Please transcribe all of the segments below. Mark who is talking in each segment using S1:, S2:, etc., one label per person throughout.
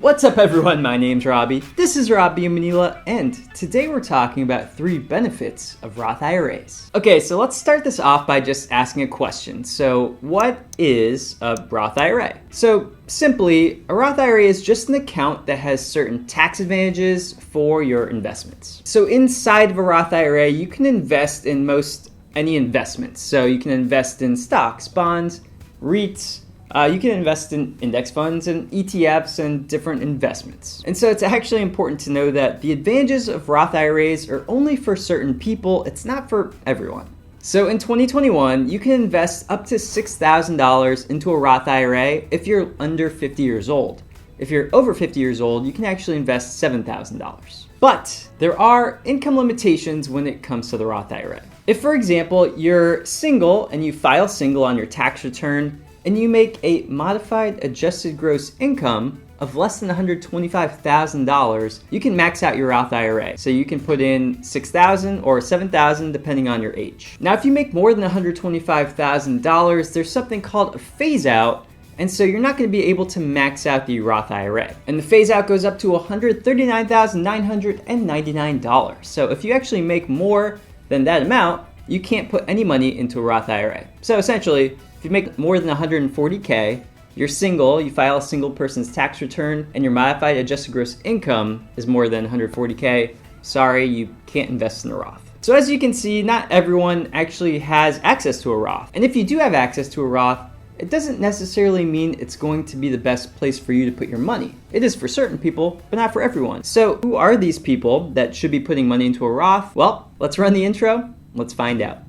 S1: What's up everyone, my name's Robbie, this is Robbie in Manila, and today we're talking about 3 benefits of Roth IRAs. Okay, so let's start this off by just asking a question. So what is a Roth IRA? So simply, a Roth IRA is just an account that has certain tax advantages for your investments. So inside of a Roth IRA, you can invest in most any investments. So you can invest in stocks, bonds, REITs, you can invest in index funds and ETFs and different investments. And so it's actually important to know that the advantages of Roth IRAs are only for certain people. It's not for everyone. So in 2021, you can invest up to $6,000 into a Roth IRA if you're under 50 years old. If you're over 50 years old, you can actually invest $7,000. But there are income limitations when it comes to the Roth IRA. If, for example, you're single and you file single on your tax return, and you make a modified adjusted gross income of less than $125,000, you can max out your Roth IRA. So you can put in $6,000 or $7,000 depending on your age. Now, if you make more than $125,000, there's something called a phase out, and so you're not going to be able to max out the Roth IRA. And the phase out goes up to $139,999. So if you actually make more than that amount, you can't put any money into a Roth IRA. So essentially, if you make more than $140K, you're single, you file a single person's tax return, and your modified adjusted gross income is more than $140K, sorry, you can't invest in a Roth. So as you can see, not everyone actually has access to a Roth. And if you do have access to a Roth, it doesn't necessarily mean it's going to be the best place for you to put your money. It is for certain people, but not for everyone. So who are these people that should be putting money into a Roth? Well, let's run the intro, let's find out.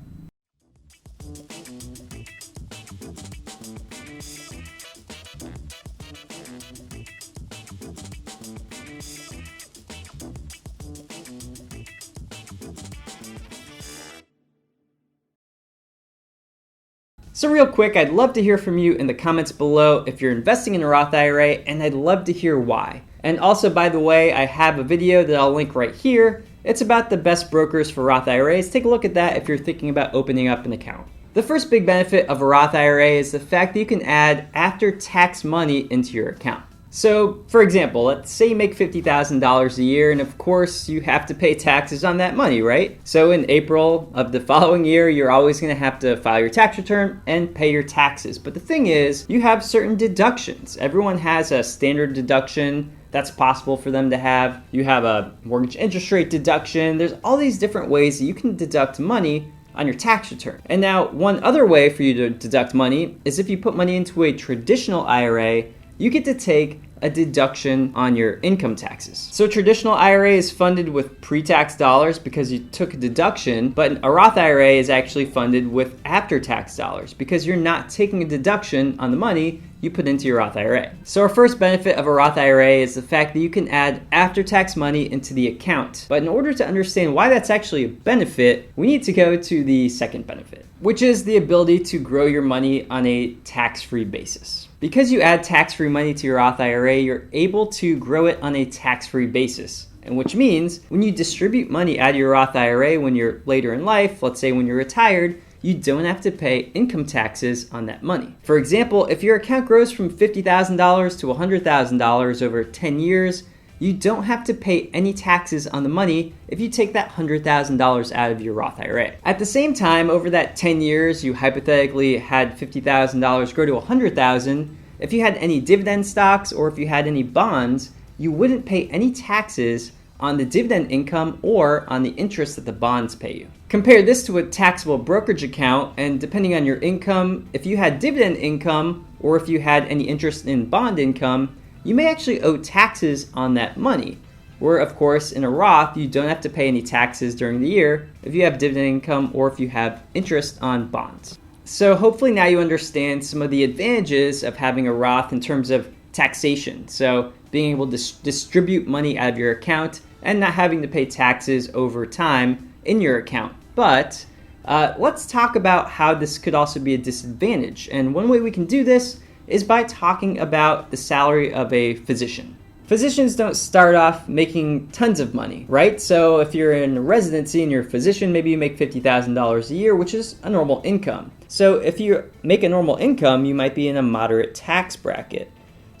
S1: So real quick, I'd love to hear from you in the comments below if you're investing in a Roth IRA, and I'd love to hear why. And also, by the way, I have a video that I'll link right here. It's about the best brokers for Roth IRAs. Take a look at that if you're thinking about opening up an account. The first big benefit of a Roth IRA is the fact that you can add after-tax money into your account. So, for example, let's say you make $50,000 a year, and of course you have to pay taxes on that money, right? So in April of the following year, you're always going to have to file your tax return and pay your taxes. But the thing is, you have certain deductions. Everyone has a standard deduction that's possible for them to have. You have a mortgage interest rate deduction. There's all these different ways that you can deduct money on your tax return. And now, one other way for you to deduct money is if you put money into a traditional IRA, you get to take a deduction on your income taxes. So traditional IRA is funded with pre-tax dollars because you took a deduction, but a Roth IRA is actually funded with after-tax dollars because you're not taking a deduction on the money you put into your Roth IRA. So our first benefit of a Roth IRA is the fact that you can add after-tax money into the account. But in order to understand why that's actually a benefit, we need to go to the second benefit, which is the ability to grow your money on a tax-free basis. Because you add tax-free money to your Roth IRA, you're able to grow it on a tax-free basis. And which means when you distribute money out of your Roth IRA when you're later in life, let's say when you're retired, you don't have to pay income taxes on that money. For example, if your account grows from $50,000 to $100,000 over 10 years, you don't have to pay any taxes on the money if you take that $100,000 out of your Roth IRA. At the same time, over that 10 years, you hypothetically had $50,000 grow to $100,000. If you had any dividend stocks or if you had any bonds, you wouldn't pay any taxes on the dividend income or on the interest that the bonds pay you. Compare this to a taxable brokerage account, and depending on your income, if you had dividend income or if you had any interest in bond income, you may actually owe taxes on that money. Where, of course, in a Roth, you don't have to pay any taxes during the year if you have dividend income or if you have interest on bonds. So hopefully now you understand some of the advantages of having a Roth in terms of taxation. So being able to distribute money out of your account and not having to pay taxes over time in your account. But let's talk about how this could also be a disadvantage. And one way we can do this is by talking about the salary of a physician. Physicians don't start off making tons of money, right? So if you're in a residency and you're a physician, maybe you make $50,000 a year, which is a normal income. So if you make a normal income, you might be in a moderate tax bracket.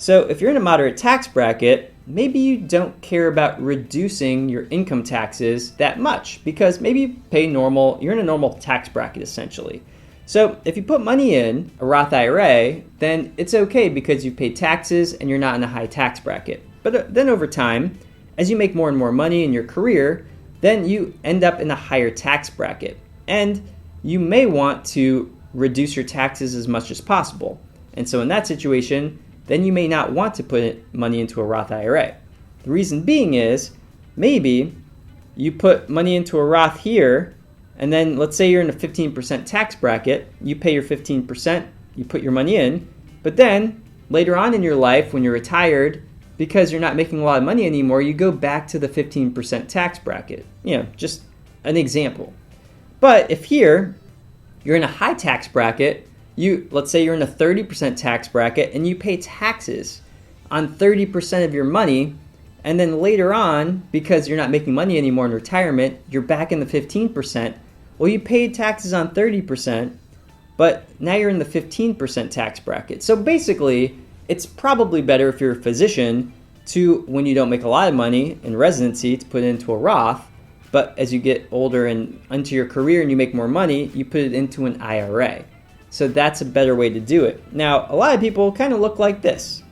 S1: So if you're in a moderate tax bracket, maybe you don't care about reducing your income taxes that much because maybe you pay normal, you're in a normal tax bracket essentially. So if you put money in a Roth IRA, then it's okay because you pay taxes and you're not in a high tax bracket. But then over time, as you make more and more money in your career, then you end up in a higher tax bracket. And you may want to reduce your taxes as much as possible. And so in that situation, then you may not want to put money into a Roth IRA. The reason being is maybe you put money into a Roth here, and then let's say you're in a 15% tax bracket, you pay your 15%, you put your money in, but then later on in your life when you're retired, because you're not making a lot of money anymore, you go back to the 15% tax bracket. Just an example. But if here you're in a high tax bracket, let's say you're in a 30% tax bracket and you pay taxes on 30% of your money, and then later on, because you're not making money anymore in retirement, you're back in the 15%. Well, you paid taxes on 30%, but now you're in the 15% tax bracket. So basically, it's probably better if you're a physician to, when you don't make a lot of money in residency, to put it into a Roth. But as you get older and into your career and you make more money, you put it into an IRA. So that's a better way to do it. Now, a lot of people kind of look like this.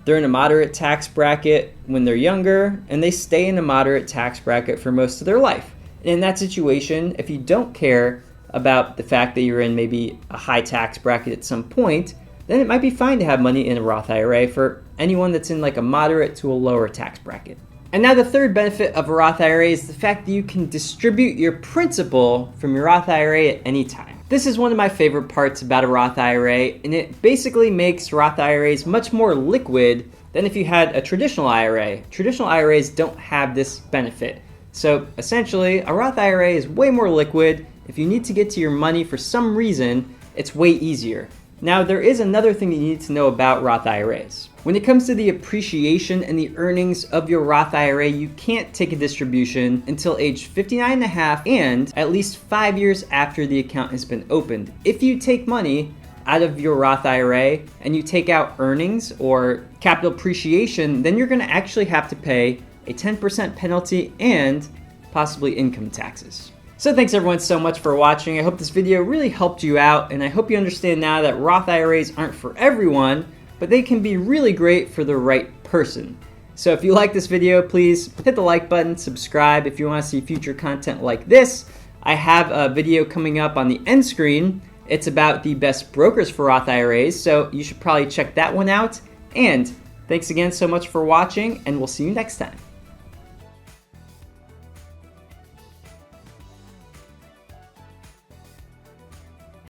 S1: They're in a moderate tax bracket when they're younger, and they stay in a moderate tax bracket for most of their life. And in that situation, if you don't care about the fact that you're in maybe a high tax bracket at some point, then it might be fine to have money in a Roth IRA for anyone that's in like a moderate to a lower tax bracket. And now the third benefit of a Roth IRA is the fact that you can distribute your principal from your Roth IRA at any time. This is one of my favorite parts about a Roth IRA, and it basically makes Roth IRAs much more liquid than if you had a traditional IRA. Traditional IRAs don't have this benefit. So essentially, a Roth IRA is way more liquid. If you need to get to your money for some reason, it's way easier. Now, there is another thing that you need to know about Roth IRAs. When it comes to the appreciation and the earnings of your Roth IRA, you can't take a distribution until age 59 and a half and at least 5 years after the account has been opened. If you take money out of your Roth IRA and you take out earnings or capital appreciation, then you're going to actually have to pay a 10% penalty and possibly income taxes. So thanks everyone so much for watching. I hope this video really helped you out, and I hope you understand now that Roth IRAs aren't for everyone, but they can be really great for the right person. So if you like this video, please hit the like button, subscribe if you want to see future content like this. I have a video coming up on the end screen. It's about the best brokers for Roth IRAs, so you should probably check that one out. And thanks again so much for watching, and we'll see you next time.